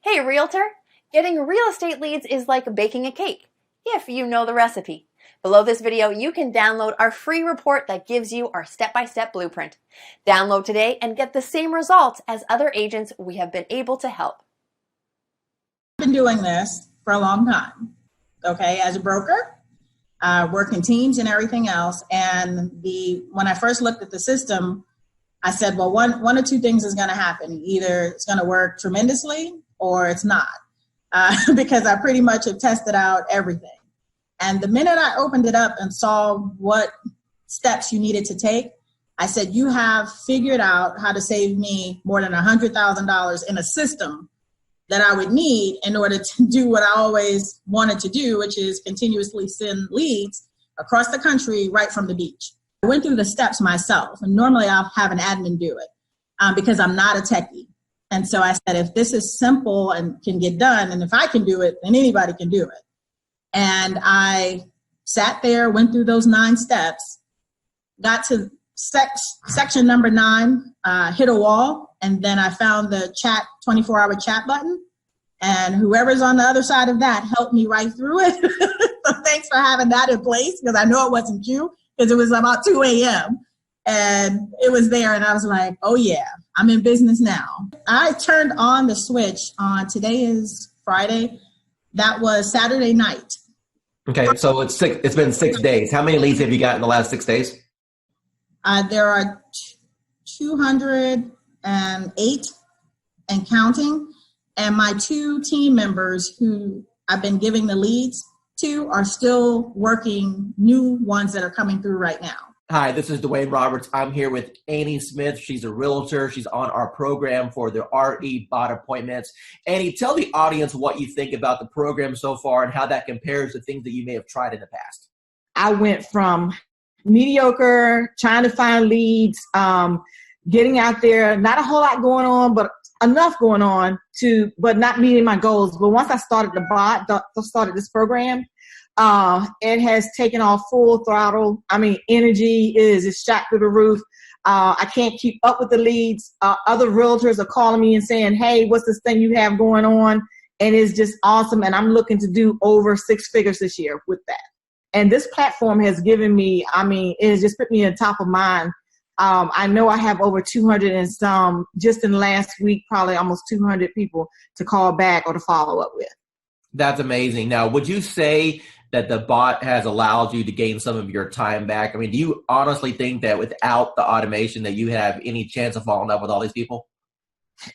Hey, realtor! Getting real estate leads is like baking a cake, if you know the recipe. Below this video, you can download our free report that gives you our step-by-step blueprint. Download today and get the same results as other agents we have been able to help. I've been doing this for a long time, okay, as a broker, working teams and everything else. And when I first looked at the system, I said, well, one or two things is going to happen. Either it's going to work tremendously or it's not, because I pretty much have tested out everything. And the minute I opened it up and saw what steps you needed to take, I said, you have figured out how to save me more than $100,000 in a system that I would need in order to do what I always wanted to do, which is continuously send leads across the country right from the beach. I went through the steps myself, and normally I'll have an admin do it because I'm not a techie. And so I said, if this is simple and can get done, and if I can do it, then anybody can do it. And I sat there, went through those 9 steps, got to section number 9, hit a wall, and then I found the 24-hour chat button, and whoever's on the other side of that helped me right through it. So thanks for having that in place, because I know it wasn't you, because it was about 2 a.m. and it was there, and I was like, oh yeah, I'm in business now. I turned on the switch on, today is Friday, that was Saturday night. Okay, so it's been 6 days. How many leads have you got in the last 6 days? There are 208 and counting, and my 2 team members who I've been giving the leads to are still working new ones that are coming through right now. Hi, this is Dwayne Roberts. I'm here with Annie Smith. She's a realtor. She's on our program for the RE bot appointments. Annie, tell the audience what you think about the program so far and how that compares to things that you may have tried in the past. I went from mediocre, trying to find leads, getting out there, not a whole lot going on, but enough going on but not meeting my goals. But once I started started this program, it has taken off full throttle. I mean, energy is shot through the roof. I can't keep up with the leads. Other realtors are calling me and saying, hey, what's this thing you have going on? And it's just awesome. And I'm looking to do over 6 figures this year with that. And this platform has given me, it has just put me on top of mind. I know I have over 200 and some, just in the last week, probably almost 200 people to call back or to follow up with. That's amazing. Now, would you say that the bot has allowed you to gain some of your time back? I mean, do you honestly think that without the automation that you have any chance of following up with all these people?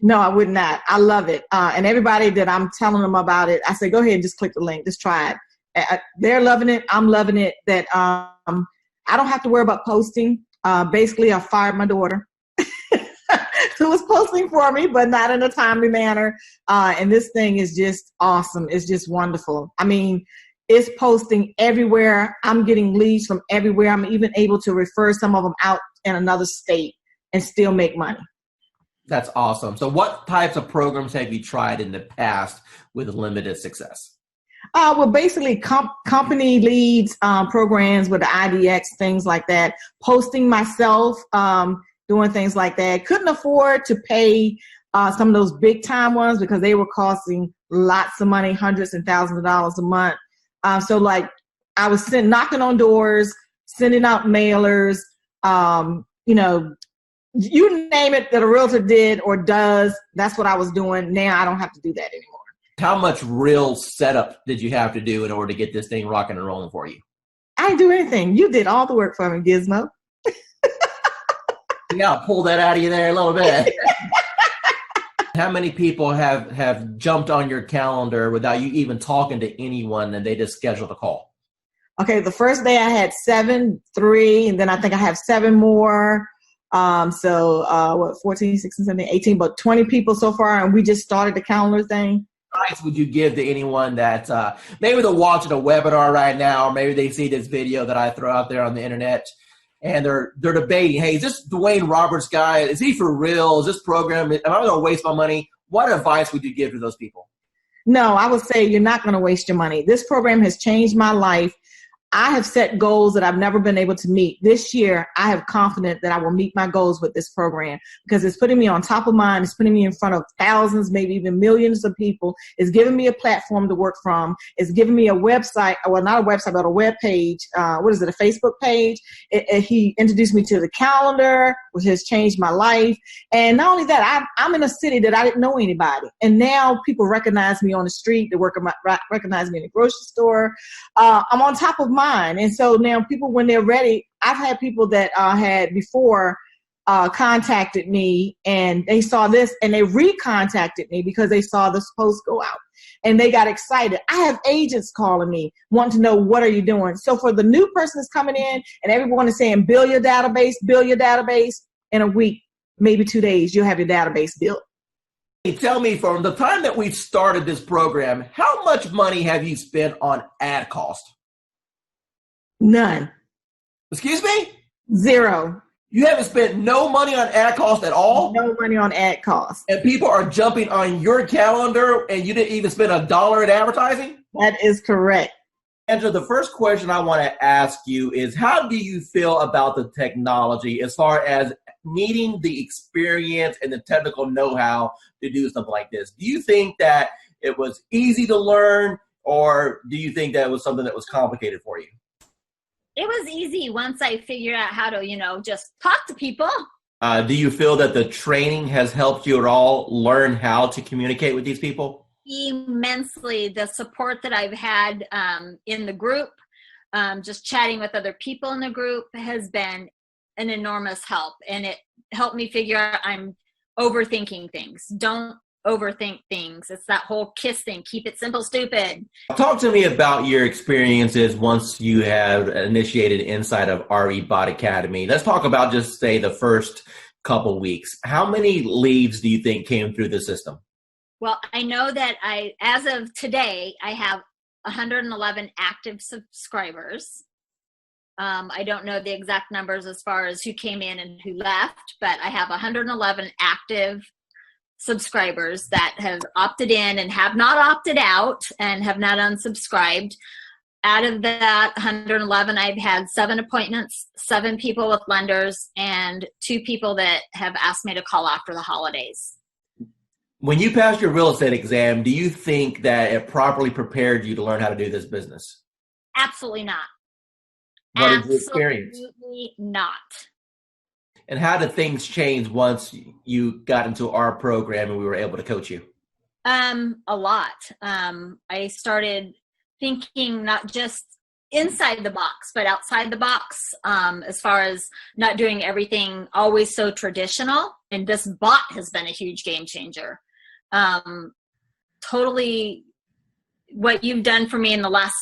No, I would not. I love it. And everybody that I'm telling them about it, I say, go ahead and just click the link. Just try it. They're loving it. I'm loving it. That I don't have to worry about posting. Basically, I fired my daughter who was posting for me, but not in a timely manner. And this thing is just awesome. It's just wonderful. I mean, it's posting everywhere. I'm getting leads from everywhere. I'm even able to refer some of them out in another state and still make money. That's awesome. So what types of programs have you tried in the past with limited success? Well, basically company leads, programs with the IDX, things like that. Posting myself, doing things like that. Couldn't afford to pay some of those big time ones because they were costing lots of money, hundreds and thousands of dollars a month. So like I was knocking on doors, sending out mailers, you name it that a realtor did or does, that's what I was doing. Now I don't have to do that anymore. How much real setup did you have to do in order to get this thing rocking and rolling for you? I didn't do anything. You did all the work for me, Gizmo. Yeah, I'll pull that out of you there a little bit. How many people have jumped on your calendar without you even talking to anyone and they just scheduled a call? Okay, the first day I had 3, and then I think I have 7 more. 14, 16, 17, 18, but 20 people so far, and we just started the calendar thing. What advice would you give to anyone that maybe they're watching a webinar right now, or maybe they see this video that I throw out there on the internet, and they're debating, hey, is this Dwayne Roberts guy, is he for real? Is this program, am I going to waste my money? What advice would you give to those people? No, I would say you're not going to waste your money. This program has changed my life. I have set goals that I've never been able to meet. This year, I have confidence that I will meet my goals with this program because it's putting me on top of mind. It's putting me in front of thousands, maybe even millions of people. It's giving me a platform to work from. It's giving me a website, well, not a website, but a web page. What is it, a Facebook page? He introduced me to the calendar, which has changed my life. And not only that, I'm in a city that I didn't know anybody. And now people recognize me on the street. They recognize me in the grocery store. I'm on top of mind. And so now people, when they're ready, I've had people that had before contacted me and they saw this and they recontacted me because they saw this post go out and they got excited. I have agents calling me wanting to know, what are you doing? So for the new person that's coming in and everyone is saying, build your database, in a week, maybe 2 days, you'll have your database built. Tell me, from the time that we've started this program, how much money have you spent on ad cost? None. Excuse me? Zero. You haven't spent no money on ad cost at all? No money on ad cost. And people are jumping on your calendar and you didn't even spend $1 in advertising? That is correct. Angela, the first question I want to ask you is, how do you feel about the technology as far as needing the experience and the technical know-how to do something like this? Do you think that it was easy to learn, or do you think that it was something that was complicated for you? It was easy once I figured out how to, just talk to people. Do you feel that the training has helped you at all learn how to communicate with these people? Immensely. The support that I've had in the group, just chatting with other people in the group, has been an enormous help. And it helped me figure out I'm overthinking things. Don't overthink things. It's that whole KISS thing. Keep it simple, stupid. Talk to me about your experiences once you have initiated inside of RE Bot Academy. Let's talk about just say the first couple weeks. How many leads do you think came through the system? Well, I know that as of today, I have 111 active subscribers. I don't know the exact numbers as far as who came in and who left, but I have 111 active subscribers that have opted in and have not opted out and have not unsubscribed. Out of that 111, I've had 7 appointments, 7 people with lenders, and 2 people that have asked me to call after the holidays. When you passed your real estate exam, do you think that it properly prepared you to learn how to do this business? Absolutely not. What is your experience? Absolutely not. And how did things change once you got into our program and we were able to coach you? A lot. I started thinking not just inside the box, but outside the box, as far as not doing everything always so traditional. And this bot has been a huge game changer. Totally what you've done for me in the last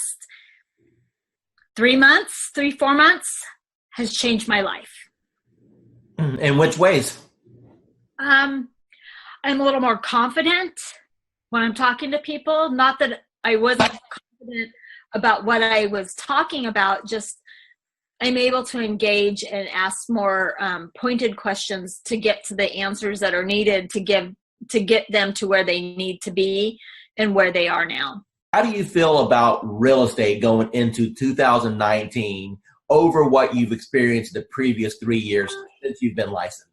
4 months has changed my life. In which ways? I'm a little more confident when I'm talking to people. Not that I wasn't confident about what I was talking about, just I'm able to engage and ask more pointed questions to get to the answers that are needed to get them to where they need to be and where they are now. How do you feel about real estate going into 2019 over what you've experienced the previous 3 years since you've been licensed?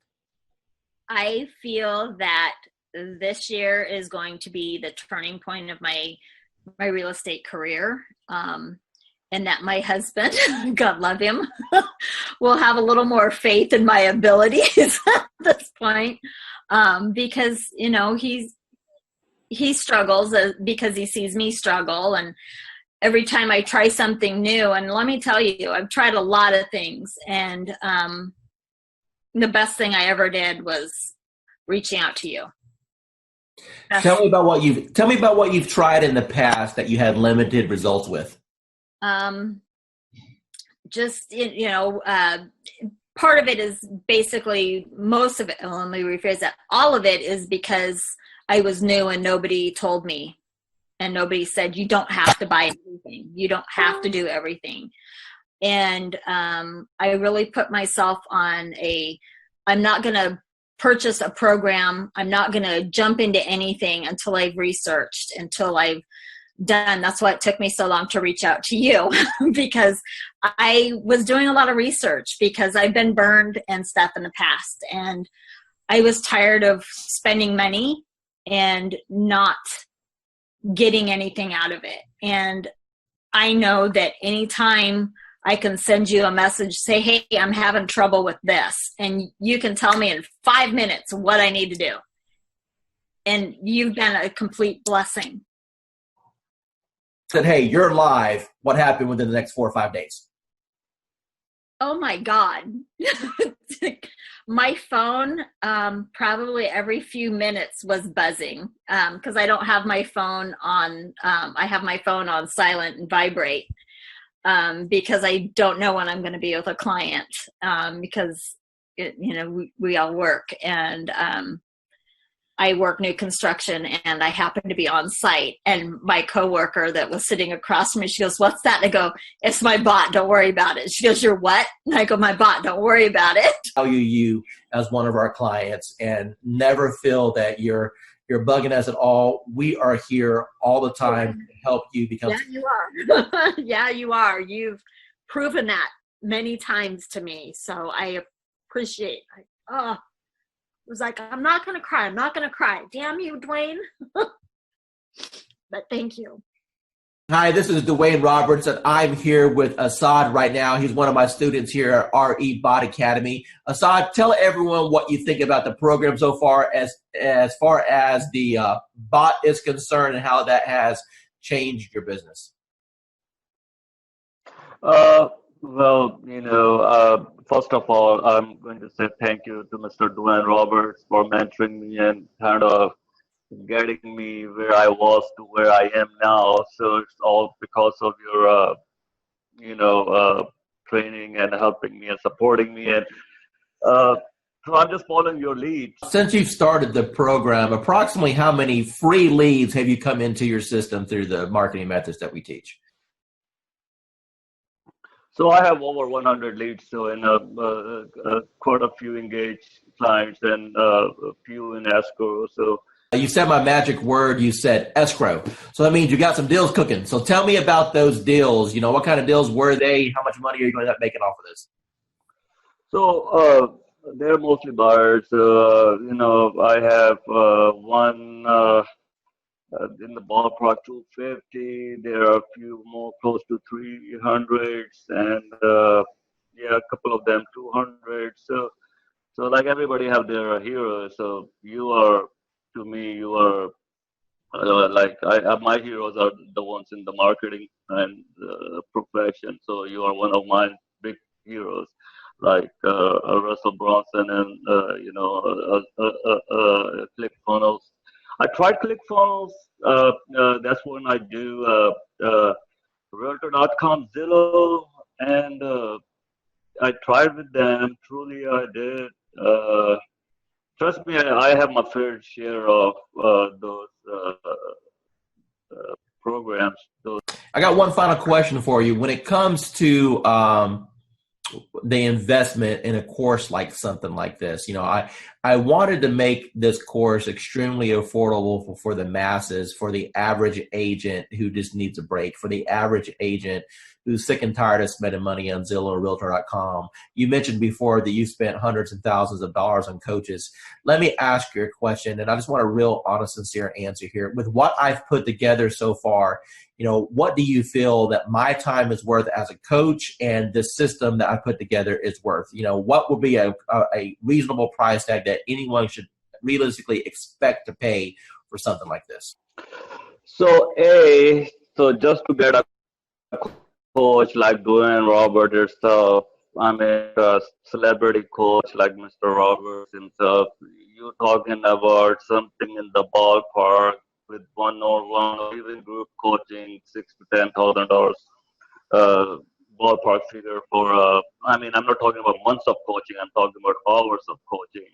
I feel that this year is going to be the turning point of my real estate career. And that my husband, God love him, will have a little more faith in my abilities at this point. Because, he struggles because he sees me struggle. And every time I try something new, and let me tell you, I've tried a lot of things. And the best thing I ever did was reaching out to you. Tell me about what you've tried in the past that you had limited results with. Part of it is basically, most of it, let me rephrase that, all of it is because I was new and nobody told me, and nobody said, you don't have to buy everything. You don't have to do everything. And I really put myself on I'm not going to purchase a program. I'm not going to jump into anything until I've researched, until I've done. That's why it took me so long to reach out to you because I was doing a lot of research because I've been burned and stuff in the past. And I was tired of spending money and not getting anything out of it. And I know that anytime I can send you a message, say, hey, I'm having trouble with this. And you can tell me in 5 minutes what I need to do. And you've been a complete blessing. Said, hey, you're live. What happened within the next 4 or 5 days? Oh my God. My phone, probably every few minutes was buzzing because I don't have my phone on, I have my phone on silent and vibrate because I don't know when I'm going to be with a client because, we all work and I work new construction and I happen to be on site, and my coworker that was sitting across from me, she goes, what's that? And I go, it's my bot. Don't worry about it. She goes, you're what? And I go, my bot. Don't worry about it. Value you as one of our clients and never feel that you're bugging us at all. We are here all the time to help you become. Yeah, you are. Yeah, you are. You've proven that many times to me. So I appreciate it. It was like, I'm not going to cry. I'm not going to cry. Damn you, Dwayne. But thank you. Hi, this is Dwayne Roberts, and I'm here with Assad right now. He's one of my students here at RE Bot Academy. Assad, tell everyone what you think about the program so far as the bot is concerned and how that has changed your business. Well, first of all, I'm going to say thank you to Mr. Dwayne Roberts for mentoring me and kind of getting me where I was to where I am now. So it's all because of your, training and helping me and supporting me. And so I'm just following your lead. Since you've started the program, approximately how many free leads have you come into your system through the marketing methods that we teach? So I have over 100 leads, so in quite a few engaged clients and a few in escrow. So you said my magic word. You said escrow, so that means you got some deals cooking. So tell me about those deals. What kind of deals were they? How much money are you going to end up making off of this? So they're mostly buyers. I have one. In the ballpark 250, there are a few more close to 300s, and a couple of them 200. So like everybody have their heroes. So to me, you are my heroes are the ones in the marketing and profession. So you are one of my big heroes, like Russell Brunson and ClickFunnels. I tried ClickFunnels. That's when I do Realtor.com, Zillow, and I tried with them. Truly, I did. Trust me, I have my fair share of those programs. I got one final question for you. When it comes to the investment in a course like something like this, I wanted to make this course extremely affordable for the masses, for the average agent who just needs a break, for the average agent who's sick and tired of spending money on Zillow or Realtor.com. You mentioned before that you spent hundreds and thousands of dollars on coaches. Let me ask you a question, and I just want a real honest, sincere answer here. With what I've put together so far, what do you feel that my time is worth as a coach and the system that I put together is worth? What would be a reasonable price tag that anyone should realistically expect to pay for something like this? So just to get a coach like Dwayne Roberts yourself, I mean a celebrity coach like Mr. Roberts himself, you're talking about something in the ballpark with one-on-one or even group coaching, $6,000 to $10,000 ballpark figure for. I'm not talking about months of coaching. I'm talking about hours of coaching,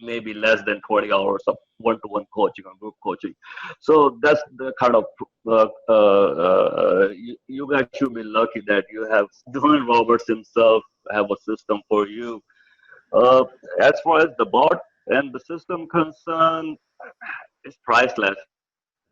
maybe less than 20 hours of one-to-one coaching or group coaching. So that's the kind of you guys should be lucky that you have Dwayne Roberts himself have a system for you. As far as the bot and the system concerned, it's priceless.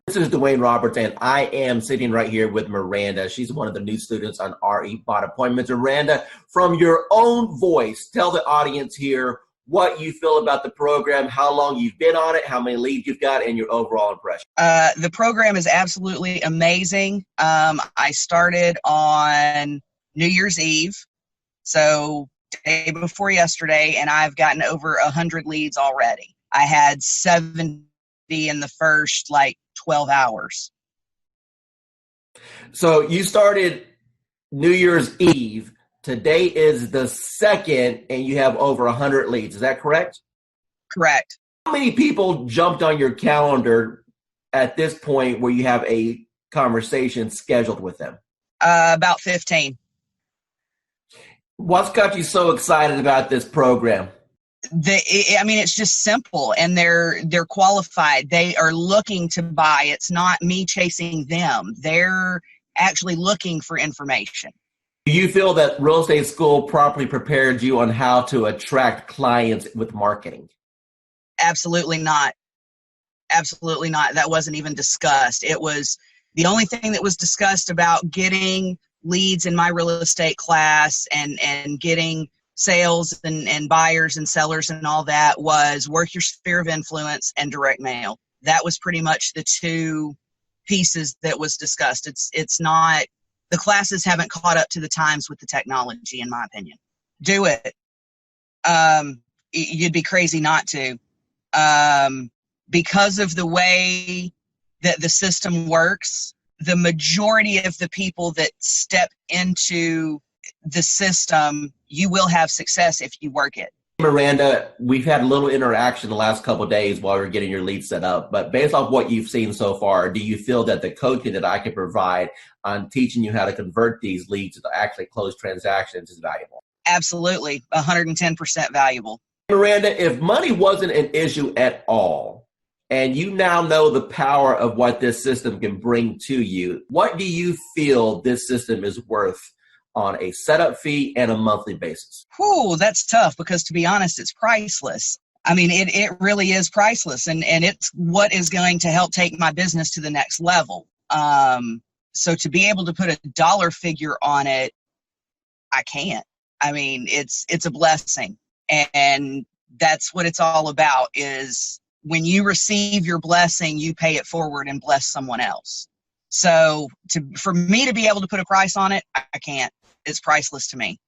This is Dwayne Roberts, and I am sitting right here with Miranda. She's one of the new students on RE Bot Appointments. Miranda, from your own voice, tell the audience here what you feel about the program, how long you've been on it, how many leads you've got, and your overall impression. The program is absolutely amazing. I started on New Year's Eve, so day before yesterday, and I've gotten over 100 leads already. I had 70 in the first 12 hours. So you started New Year's Eve. Today is the 2nd, and you have over 100 leads. Is that correct? Correct. How many people jumped on your calendar at this point where you have a conversation scheduled with them? About 15. What's got you so excited about this program? It's just simple, and they're qualified. They are looking to buy. It's not me chasing them. They're actually looking for information. Do you feel that real estate school properly prepared you on how to attract clients with marketing? Absolutely not. Absolutely not. That wasn't even discussed. It was the only thing that was discussed about getting leads in my real estate class and getting sales and buyers and sellers and all that was work your sphere of influence and direct mail. That was pretty much the two pieces that was discussed. It's not, the classes haven't caught up to the times with the technology, in my opinion. Do it. You'd be crazy not to. Because of the way that the system works, the majority of the people that step into the system, you will have success if you work it. Miranda, we've had a little interaction the last couple of days while we're getting your lead set up, but based off what you've seen so far, do you feel that the coaching that I can provide on teaching you how to convert these leads to actually close transactions is valuable? Absolutely, 110% valuable. Miranda, if money wasn't an issue at all, and you now know the power of what this system can bring to you, what do you feel this system is worth on a setup fee and a monthly basis? Whew, that's tough because, to be honest, it's priceless. It really is priceless, and it's what is going to help take my business to the next level. So to be able to put a dollar figure on it, I can't. It's a blessing, and that's what it's all about, is when you receive your blessing, you pay it forward and bless someone else. So for me to be able to put a price on it, I can't. It's priceless to me.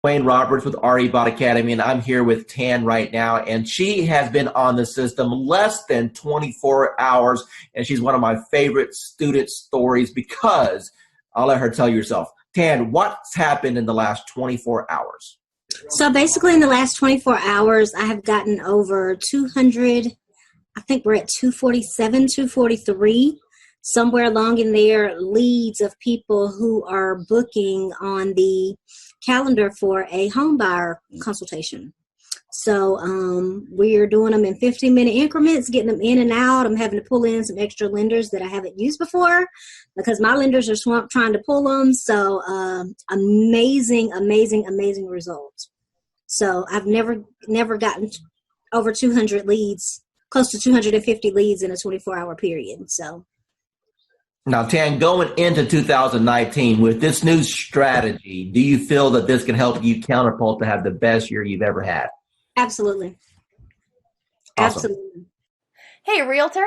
Dwayne Roberts with RE Bot Academy, and I'm here with Tan right now, and she has been on the system less than 24 hours, and she's one of my favorite student stories because I'll let her tell you herself. Tan, what's happened in the last 24 hours? So basically in the last 24 hours, I have gotten over 200, I think we're at 247, 243, somewhere along in there, leads of people who are booking on the calendar for a home buyer consultation. So we're doing them in 15-minute increments, getting them in and out. I'm having to pull in some extra lenders that I haven't used before because my lenders are swamped trying to pull them. So amazing, amazing, amazing results. So I've never gotten over 200 leads, close to 250 leads in a 24-hour period. So. Now, Tan, going into 2019 with this new strategy, do you feel that this can help you catapult to have the best year you've ever had? Absolutely. Awesome. Absolutely. Hey, realtor,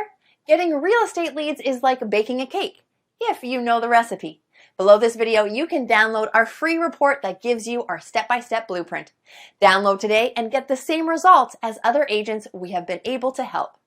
getting real estate leads is like baking a cake, if you know the recipe. Below this video, you can download our free report that gives you our step-by-step blueprint. Download today and get the same results as other agents we have been able to help.